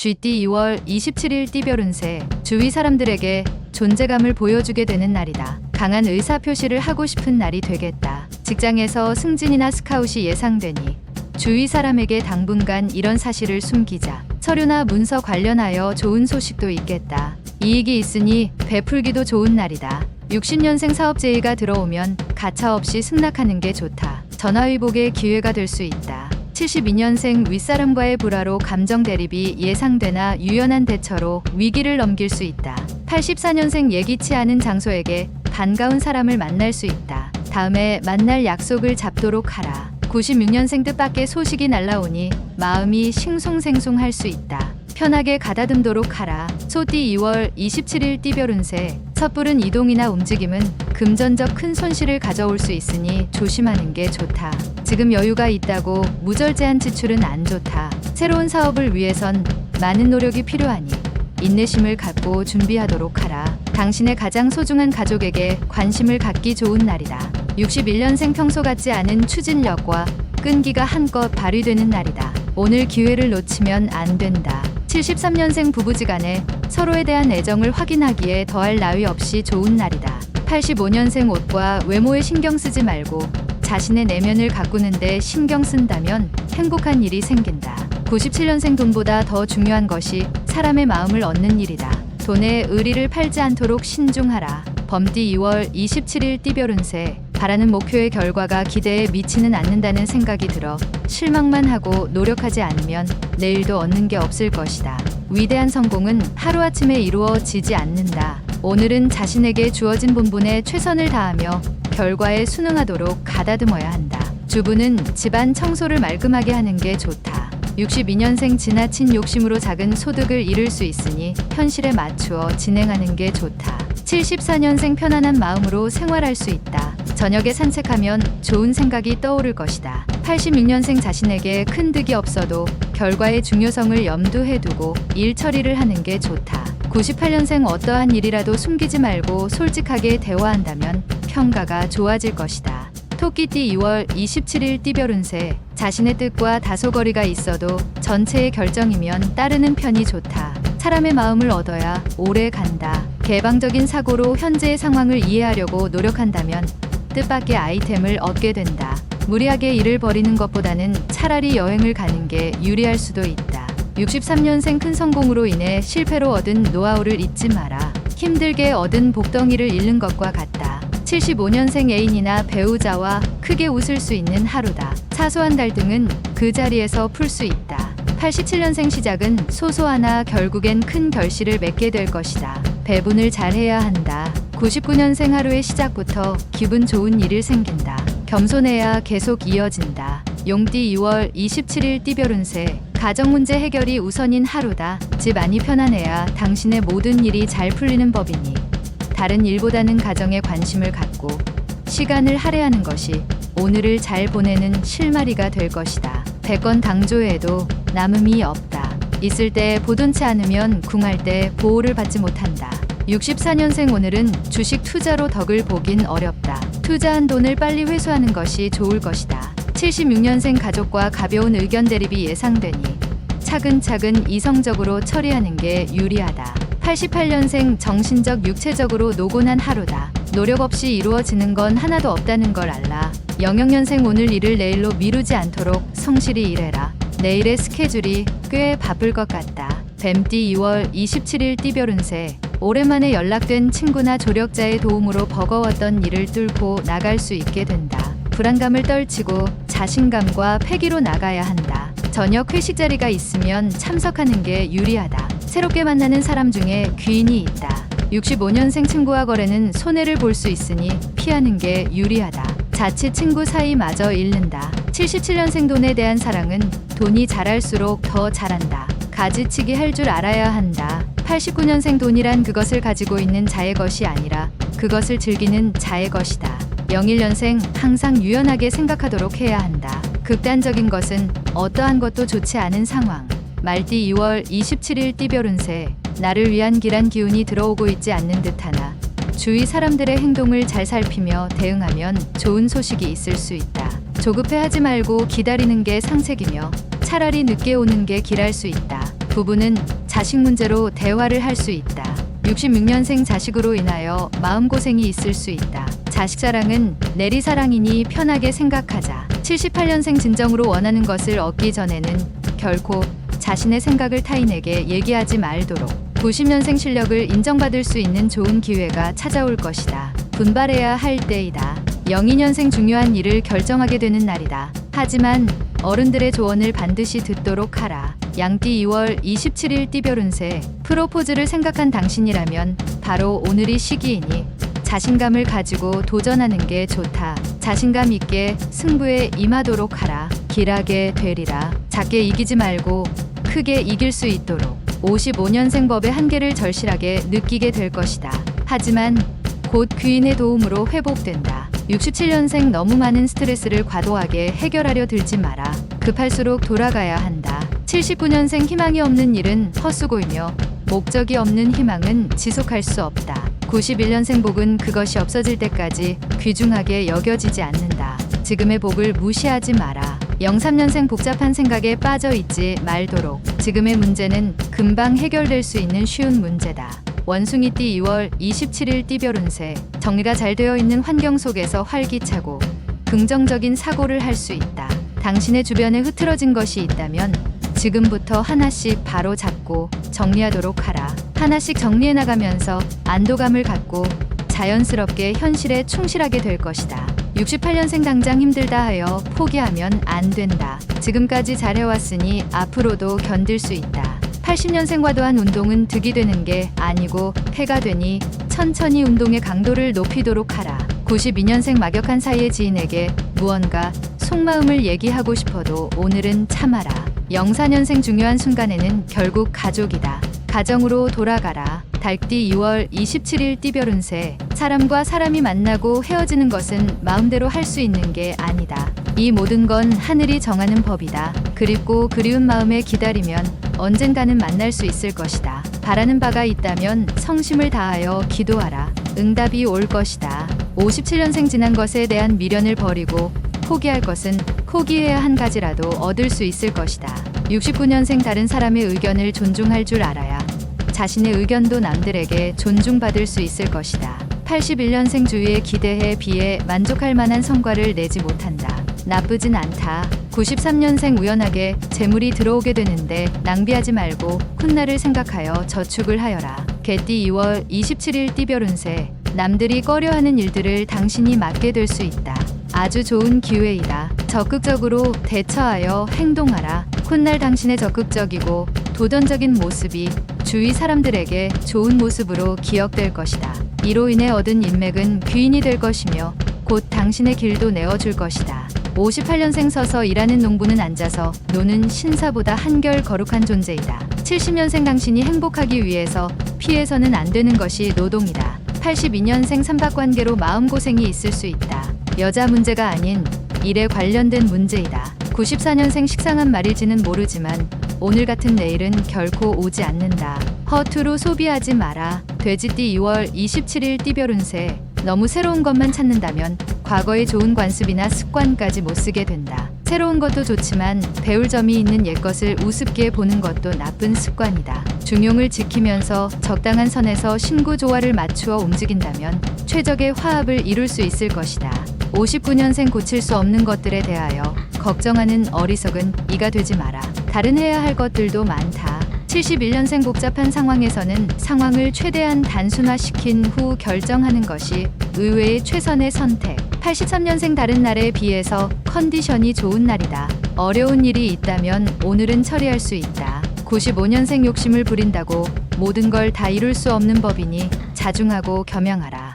GT 2월 27일 띠별 운세, 주위 사람들에게 존재감을 보여주게 되는 날이다. 강한 의사표시를 하고 싶은 날이 되겠다. 직장에서 승진이나 스카웃이 예상되니 주위 사람에게 당분간 이런 사실을 숨기자. 서류나 문서 관련하여 좋은 소식도 있겠다. 이익이 있으니 베풀기도 좋은 날이다. 60년생 사업 제의가 들어오면 가차없이 승낙하는 게 좋다. 전화위복의 기회가 될 수 있다. 72년생 윗사람과의 불화로 감정 대립이 예상되나 유연한 대처로 위기를 넘길 수 있다. 84년생 예기치 않은 장소에게 반가운 사람을 만날 수 있다. 다음에 만날 약속을 잡도록 하라. 96년생 뜻밖의 소식이 날라오니 마음이 싱숭생숭할 수 있다. 편하게 가다듬도록 하라. 소띠 2월 27일 띠별 운세, 섣부른 이동이나 움직임은 금전적 큰 손실을 가져올 수 있으니 조심하는 게 좋다. 지금 여유가 있다고 무절제한 지출은 안 좋다. 새로운 사업을 위해선 많은 노력이 필요하니 인내심을 갖고 준비하도록 하라. 당신의 가장 소중한 가족에게 관심을 갖기 좋은 날이다. 61년생 평소 같지 않은 추진력과 끈기가 한껏 발휘되는 날이다. 오늘 기회를 놓치면 안 된다. 73년생 부부지간에 서로에 대한 애정을 확인하기에 더할 나위 없이 좋은 날이다. 85년생 옷과 외모에 신경 쓰지 말고 자신의 내면을 가꾸는데 신경 쓴다면 행복한 일이 생긴다. 97년생 돈보다 더 중요한 것이 사람의 마음을 얻는 일이다. 돈의 의리를 팔지 않도록 신중하라. 범띠 2월 27일 띠별 운세, 바라는 목표의 결과가 기대에 미치는 않는다는 생각이 들어 실망만 하고 노력하지 않으면 내일도 얻는 게 없을 것이다. 위대한 성공은 하루아침에 이루어지지 않는다. 오늘은 자신에게 주어진 본분에 최선을 다하며 결과에 순응하도록 가다듬어야 한다. 주부는 집안 청소를 말끔하게 하는 게 좋다. 62년생 지나친 욕심으로 작은 소득을 잃을 수 있으니 현실에 맞추어 진행하는 게 좋다. 74년생 편안한 마음으로 생활할 수 있다. 저녁에 산책하면 좋은 생각이 떠오를 것이다. 86년생 자신에게 큰 득이 없어도 결과의 중요성을 염두에 두고 일 처리를 하는 게 좋다. 98년생 어떠한 일이라도 숨기지 말고 솔직하게 대화한다면 평가가 좋아질 것이다. 토끼띠 2월 27일 띠별 운세, 자신의 뜻과 다소 거리가 있어도 전체의 결정이면 따르는 편이 좋다. 사람의 마음을 얻어야 오래 간다. 개방적인 사고로 현재의 상황을 이해하려고 노력한다면 뜻밖의 아이템을 얻게 된다. 무리하게 일을 벌이는 것보다는 차라리 여행을 가는 게 유리할 수도 있다. 63년생 큰 성공으로 인해 실패로 얻은 노하우를 잊지 마라. 힘들게 얻은 복덩이를 잃는 것과 같다. 75년생 애인이나 배우자와 크게 웃을 수 있는 하루다. 사소한 갈등은 그 자리에서 풀 수 있다. 87년생 시작은 소소하나 결국엔 큰 결실을 맺게 될 것이다. 배분을 잘해야 한다. 99년생 하루의 시작부터 기분 좋은 일이 생긴다. 겸손해야 계속 이어진다. 용띠 2월 27일 띠별 운세, 가정 문제 해결이 우선인 하루다. 집 안이 편안해야 당신의 모든 일이 잘 풀리는 법이니 다른 일보다는 가정에 관심을 갖고 시간을 할애하는 것이 오늘을 잘 보내는 실마리가 될 것이다. 100건 당조해도 남음이 없다. 있을 때 보돈치 않으면 궁할 때 보호를 받지 못한다. 64년생 오늘은 주식 투자로 덕을 보긴 어렵다. 투자한 돈을 빨리 회수하는 것이 좋을 것이다. 76년생 가족과 가벼운 의견 대립이 예상되니 차근차근 이성적으로 처리하는 게 유리하다. 88년생 정신적 육체적으로 노곤한 하루다. 노력 없이 이루어지는 건 하나도 없다는 걸 알라. 00년생 오늘 일을 내일로 미루지 않도록 성실히 일해라. 내일의 스케줄이 꽤 바쁠 것 같다. 뱀띠 2월 27일 띠별 운세, 오랜만에 연락된 친구나 조력자의 도움으로 버거웠던 일을 뚫고 나갈 수 있게 된다. 불안감을 떨치고 자신감과 패기로 나가야 한다. 저녁 회식 자리가 있으면 참석하는 게 유리하다. 새롭게 만나는 사람 중에 귀인이 있다. 65년생 친구와 거래는 손해를 볼 수 있으니 피하는 게 유리하다. 자칫 친구 사이마저 잃는다. 77년생 돈에 대한 사랑은 돈이 자랄수록 더 자란다. 가지치기 할 줄 알아야 한다. 89년생 돈이란 그것을 가지고 있는 자의 것이 아니라 그것을 즐기는 자의 것이다. 01년생 항상 유연하게 생각하도록 해야 한다. 극단적인 것은 어떠한 것도 좋지 않은 상황. 말띠 2월 27일 띠별 운세, 나를 위한 길한 기운이 들어오고 있지 않는 듯하나 주위 사람들의 행동을 잘 살피며 대응하면 좋은 소식이 있을 수 있다. 조급해하지 말고 기다리는 게 상책이며 차라리 늦게 오는 게 길할 수 있다. 부부는 자식 문제로 대화를 할 수 있다. 66년생 자식으로 인하여 마음고생이 있을 수 있다. 자식 사랑은 내리 사랑이니 편하게 생각하자. 78년생 진정으로 원하는 것을 얻기 전에는 결코 자신의 생각을 타인에게 얘기하지 말도록. 90년생 실력을 인정받을 수 있는 좋은 기회가 찾아올 것이다. 분발해야 할 때이다. 02년생 중요한 일을 결정하게 되는 날이다. 하지만 어른들의 조언을 반드시 듣도록 하라. 양띠 2월 27일 띠별운세. 프로포즈를 생각한 당신이라면 바로 오늘이 시기이니 자신감을 가지고 도전하는 게 좋다. 자신감 있게 승부에 임하도록 하라. 길하게 되리라. 작게 이기지 말고 크게 이길 수 있도록. 55년생 법의 한계를 절실하게 느끼게 될 것이다. 하지만 곧 귀인의 도움으로 회복된다. 67년생 너무 많은 스트레스를 과도하게 해결하려 들지 마라. 급할수록 돌아가야 한다. 79년생 희망이 없는 일은 헛수고이며 목적이 없는 희망은 지속할 수 없다. 91년생 복은 그것이 없어질 때까지 귀중하게 여겨지지 않는다. 지금의 복을 무시하지 마라. 03년생 복잡한 생각에 빠져 있지 말도록. 지금의 문제는 금방 해결될 수 있는 쉬운 문제다. 원숭이띠 2월 27일 띠별운세. 정리가 잘 되어 있는 환경 속에서 활기차고 긍정적인 사고를 할 수 있다. 당신의 주변에 흐트러진 것이 있다면 지금부터 하나씩 바로 잡고 정리하도록 하라. 하나씩 정리해 나가면서 안도감을 갖고 자연스럽게 현실에 충실하게 될 것이다. 68년생 당장 힘들다 하여 포기하면 안 된다. 지금까지 잘해왔으니 앞으로도 견딜 수 있다. 80년생 과도한 운동은 득이 되는 게 아니고 폐가 되니 천천히 운동의 강도를 높이도록 하라. 92년생 막역한 사이의 지인에게 무언가 속마음을 얘기하고 싶어도 오늘은 참아라. 04년생 중요한 순간에는 결국 가족이다. 가정으로 돌아가라. 달띠 2월 27일 띠별운세. 사람과 사람이 만나고 헤어지는 것은 마음대로 할 수 있는 게 아니다. 이 모든 건 하늘이 정하는 법이다. 그립고 그리운 마음에 기다리면 언젠가는 만날 수 있을 것이다. 바라는 바가 있다면 성심을 다하여 기도하라. 응답이 올 것이다. 57년생 지난 것에 대한 미련을 버리고 포기할 것은 포기해야 한 가지라도 얻을 수 있을 것이다. 69년생 다른 사람의 의견을 존중할 줄 알아야 자신의 의견도 남들에게 존중받을 수 있을 것이다. 81년생 주위에 기대해 비해 만족할 만한 성과를 내지 못한다. 나쁘진 않다. 93년생 우연하게 재물이 들어오게 되는데 낭비하지 말고 훗날을 생각하여 저축을 하여라. 개띠 2월 27일 띠별운세. 남들이 꺼려하는 일들을 당신이 맡게 될 수 있다. 아주 좋은 기회이다. 적극적으로 대처하여 행동하라. 훗날 당신의 적극적이고 도전적인 모습이 주위 사람들에게 좋은 모습으로 기억될 것이다. 이로 인해 얻은 인맥은 귀인이 될 것이며 곧 당신의 길도 내어줄 것이다. 58년생 서서 일하는 농부는 앉아서 노는 신사보다 한결 거룩한 존재이다. 70년생 당신이 행복하기 위해서 피해서는 안 되는 것이 노동이다. 82년생 삼박관계로 마음고생이 있을 수 있다. 여자 문제가 아닌 일에 관련된 문제이다. 94년생 식상한 말일지는 모르지만 오늘 같은 내일은 결코 오지 않는다. 허투루 소비하지 마라. 돼지띠 2월 27일 띠별운세. 너무 새로운 것만 찾는다면 과거의 좋은 관습이나 습관까지 못 쓰게 된다. 새로운 것도 좋지만 배울 점이 있는 옛것을 우습게 보는 것도 나쁜 습관이다. 중용을 지키면서 적당한 선에서 신구조화를 맞추어 움직인다면 최적의 화합을 이룰 수 있을 것이다. 59년생 고칠 수 없는 것들에 대하여 걱정하는 어리석은 이가 되지 마라. 다른 해야 할 것들도 많다. 71년생 복잡한 상황에서는 상황을 최대한 단순화시킨 후 결정하는 것이 의외의 최선의 선택. 83년생 다른 날에 비해서 컨디션이 좋은 날이다. 어려운 일이 있다면 오늘은 처리할 수 있다. 95년생 욕심을 부린다고 모든 걸 다 이룰 수 없는 법이니 자중하고 겸양하라.